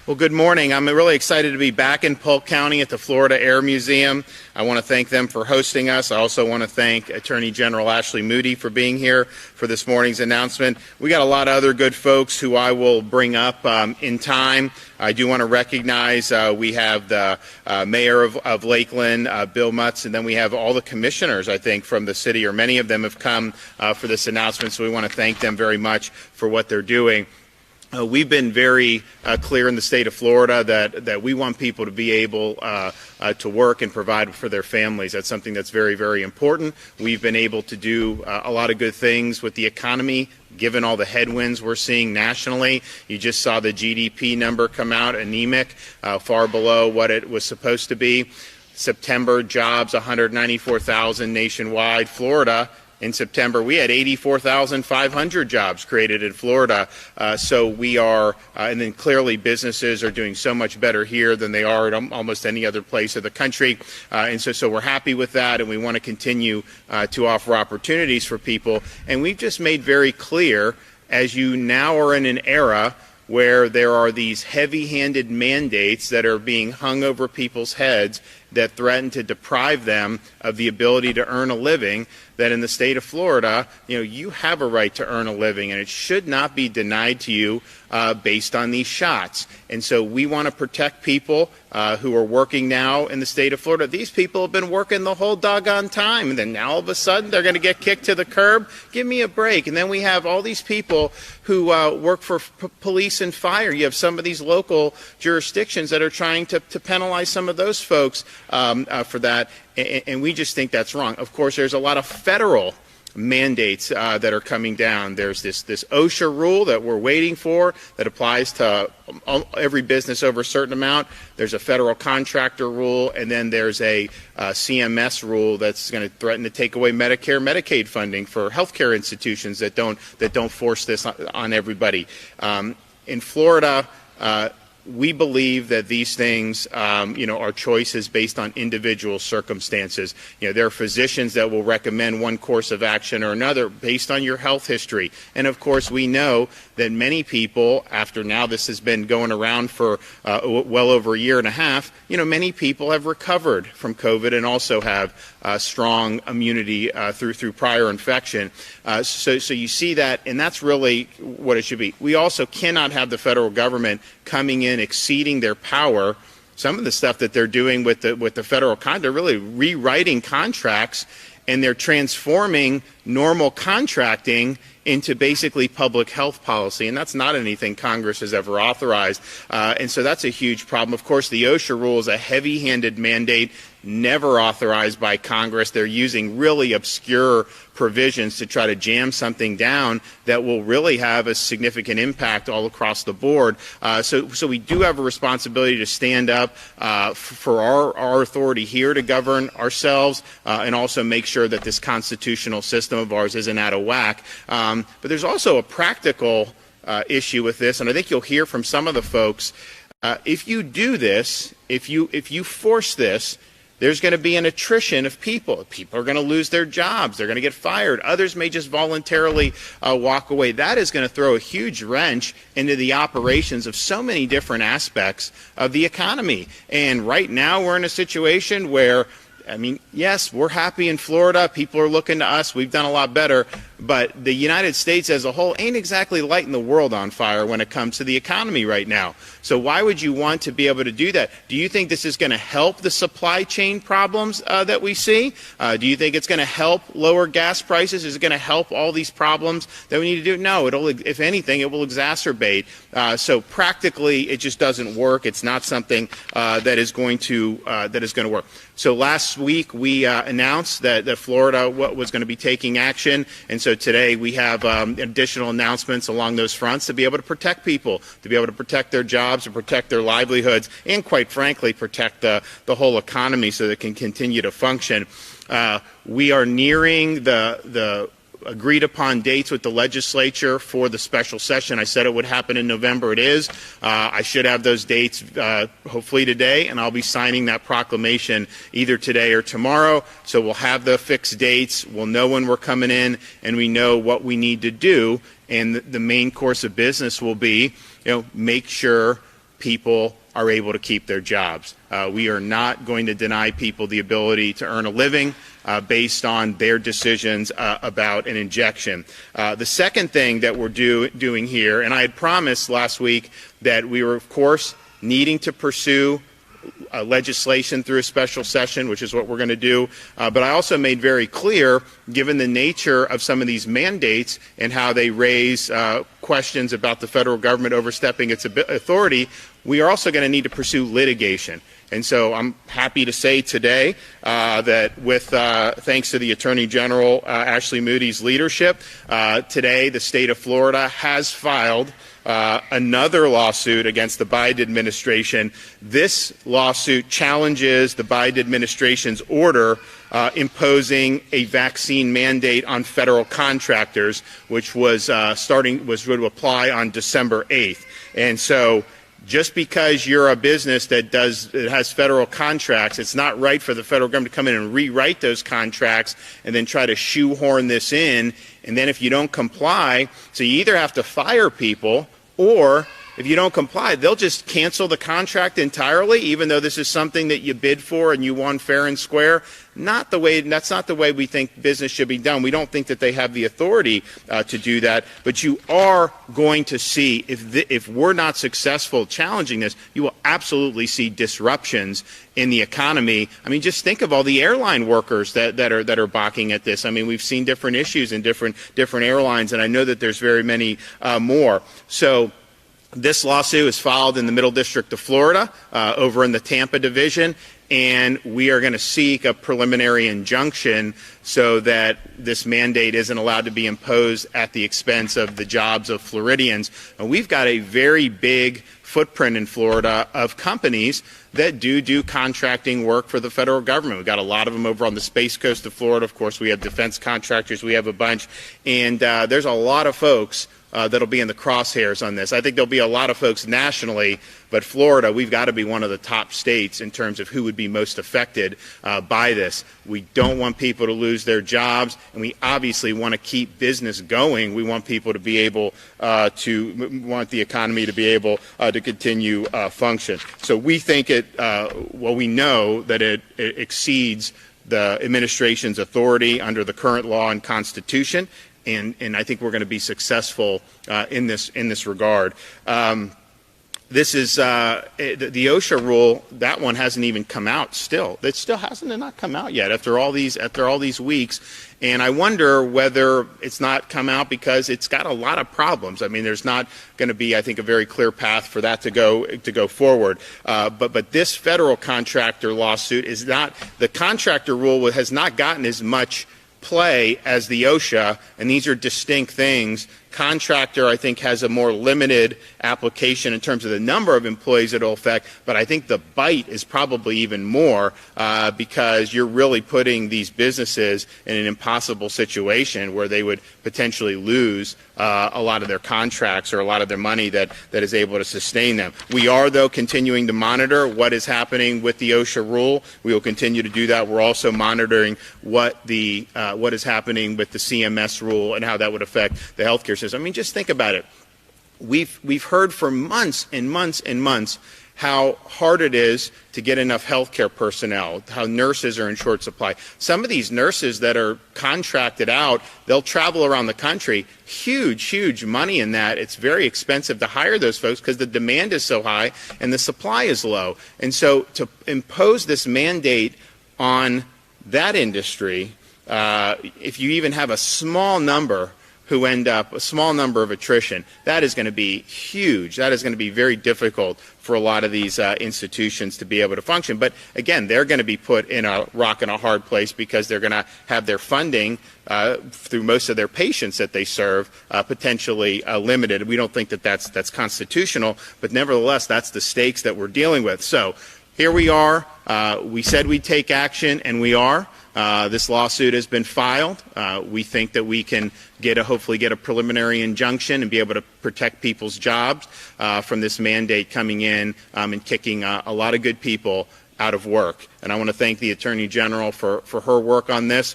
Well, good morning. I'm really excited to be back in Polk County at the Florida Air Museum. I want to thank them for hosting us. I also want to thank Attorney General Ashley Moody for being here for this morning's announcement. We got a lot of other good folks who I will bring up in time. I do want to recognize we have the mayor of Lakeland, Bill Mutz, and then we have all the commissioners, I think, from the city, or many of them have come for this announcement, so we want to thank them very much for what they're doing. We've been very clear in the state of Florida that we want people to be able to work and provide for their families. That's something that's very, very important. We've been able to do a lot of good things with the economy, given all the headwinds we're seeing nationally. You just saw the GDP number come out, anemic, far below what it was supposed to be. September jobs, 194,000 nationwide. Florida, in September, we had 84,500 jobs created in Florida. So we are, and then clearly businesses are doing so much better here than they are at almost any other place of the country. And so we're happy with that, and we want to continue to offer opportunities for people. And we've just made very clear, as you now are in an era where there are these heavy-handed mandates that are being hung over people's heads that threaten to deprive them of the ability to earn a living, that in the state of Florida, you have a right to earn a living, and it should not be denied to you based on these shots. And so we want to protect people who are working now in the state of Florida. These people have been working the whole doggone time, and then now all of a sudden they're going to get kicked to the curb. Give me a break. And then we have all these people who work for police and fire. You have some of these local jurisdictions that are trying to penalize some of those folks for that, and we just think that's wrong. Of course, there's a lot of federal mandates that are coming down. There's this OSHA rule that we're waiting for that applies to every business over a certain amount. There's a federal contractor rule, and then there's a CMS rule that's going to threaten to take away Medicare, Medicaid funding for healthcare institutions that don't force this on everybody. In Florida, we believe that these things, are choices based on individual circumstances. There are physicians that will recommend one course of action or another based on your health history. And of course, we know that many people, after now this has been going around for well over a year and a half, many people have recovered from COVID and also have strong immunity through prior infection. So you see that, and that's really what it should be. We also cannot have the federal government coming in exceeding their power. Some of the stuff that they're doing with the federal contract, they're really rewriting contracts, and they're transforming normal contracting into basically public health policy, and that's not anything Congress has ever authorized. And so that's a huge problem. Of course, the OSHA rule is a heavy-handed mandate, never authorized by Congress. They're using really obscure provisions to try to jam something down that will really have a significant impact all across the board. So we do have a responsibility to stand up for our authority here to govern ourselves and also make sure that this constitutional system of ours isn't out of whack. But there's also a practical issue with this, and I think you'll hear from some of the folks. If you do this, if you force this, there's going to be an attrition of people. People are going to lose their jobs. They're going to get fired. Others may just voluntarily walk away. That is going to throw a huge wrench into the operations of so many different aspects of the economy. And right now we're in a situation where, yes, we're happy in Florida. People are looking to us. We've done a lot better. But the United States as a whole ain't exactly lighting the world on fire when it comes to the economy right now. So why would you want to be able to do that? Do you think this is going to help the supply chain problems that we see? Do you think it's going to help lower gas prices? Is it going to help all these problems that we need to do? No, if anything, it will exacerbate. So practically, it just doesn't work. It's not something that is going to work. So last week we announced that Florida was going to be taking action, and so today we have additional announcements along those fronts to be able to protect people, to be able to protect their jobs, to protect their livelihoods, and quite frankly protect the whole economy so that it can continue to function. We are nearing the agreed upon dates with the legislature for the special session. I said it would happen in November. It is. I should have those dates hopefully today, and I'll be signing that proclamation either today or tomorrow. So we'll have the fixed dates. We'll know when we're coming in, and we know what we need to do. And the main course of business will be, make sure people are able to keep their jobs. We are not going to deny people the ability to earn a living based on their decisions about an injection. The second thing that we're doing here, and I had promised last week that we were, of course, needing to pursue legislation through a special session, which is what we're going to do. But I also made very clear, given the nature of some of these mandates and how they raise questions about the federal government overstepping its authority, we are also going to need to pursue litigation. And so I'm happy to say today that with thanks to the Attorney General Ashley Moody's leadership, today the state of Florida has filed another lawsuit against the Biden administration. This lawsuit challenges the Biden administration's order imposing a vaccine mandate on federal contractors, which was going to apply on December 8th. And so just because you're a business that has federal contracts, it's not right for the federal government to come in and rewrite those contracts and then try to shoehorn this in. And then if you don't comply, so you either have to fire people, or if you don't comply, they'll just cancel the contract entirely, even though this is something that you bid for and you won fair and square. That's not the way we think business should be done. We don't think that they have the authority to do that. But you are going to see, if we're not successful challenging this, you will absolutely see disruptions in the economy. I mean, just think of all the airline workers that are balking at this. I mean, we've seen different issues in different airlines, and I know that there's very many more. So this lawsuit is filed in the Middle District of Florida, over in the Tampa division, and we are going to seek a preliminary injunction so that this mandate isn't allowed to be imposed at the expense of the jobs of Floridians. And we've got a very big footprint in Florida of companies that do contracting work for the federal government. We've got a lot of them over on the Space Coast of Florida. Of course, we have defense contractors. We have a bunch. And there's a lot of folks that'll be in the crosshairs on this. I think there'll be a lot of folks nationally, but Florida, we've got to be one of the top states in terms of who would be most affected by this. We don't want people to lose their jobs, and we obviously want to keep business going. We want people to be able want the economy to be able to continue function. So we think we know that it exceeds the administration's authority under the current law and Constitution. And I think we're going to be successful in this regard. This is the OSHA rule. That one hasn't even come out. Still, it still hasn't not come out yet after all these weeks. And I wonder whether it's not come out because it's got a lot of problems. I mean, there's not going to be, I think, a very clear path for that to go forward. But this federal contractor lawsuit is not. The contractor rule has not gotten as much play as the OSHA, and these are distinct things. Contractor, I think, has a more limited application in terms of the number of employees it will affect, but I think the bite is probably even more because you're really putting these businesses in an impossible situation where they would potentially lose a lot of their contracts or a lot of their money that is able to sustain them. We are, though, continuing to monitor what is happening with the OSHA rule. We will continue to do that. We're also monitoring what is happening with the CMS rule and how that would affect the healthcare system. I mean, just think about it. We've heard for months and months and months how hard it is to get enough healthcare personnel, how nurses are in short supply. Some of these nurses that are contracted out, they'll travel around the country. Huge money in that. It's very expensive to hire those folks because the demand is so high and the supply is low. And so to impose this mandate on that industry, if you even have a small number who end up, a small number of attrition, that is going to be huge. That is going to be very difficult for a lot of these institutions to be able to function. But again, they're going to be put in a rock and a hard place because they're going to have their funding through most of their patients that they serve potentially limited. We don't think that that's constitutional, but nevertheless, that's the stakes that we're dealing with. So here we are. We said we'd take action, and we are. This lawsuit has been filed. We think that we can hopefully get a preliminary injunction and be able to protect people's jobs from this mandate coming in and kicking a lot of good people out of work. And I want to thank the Attorney General for her work on this.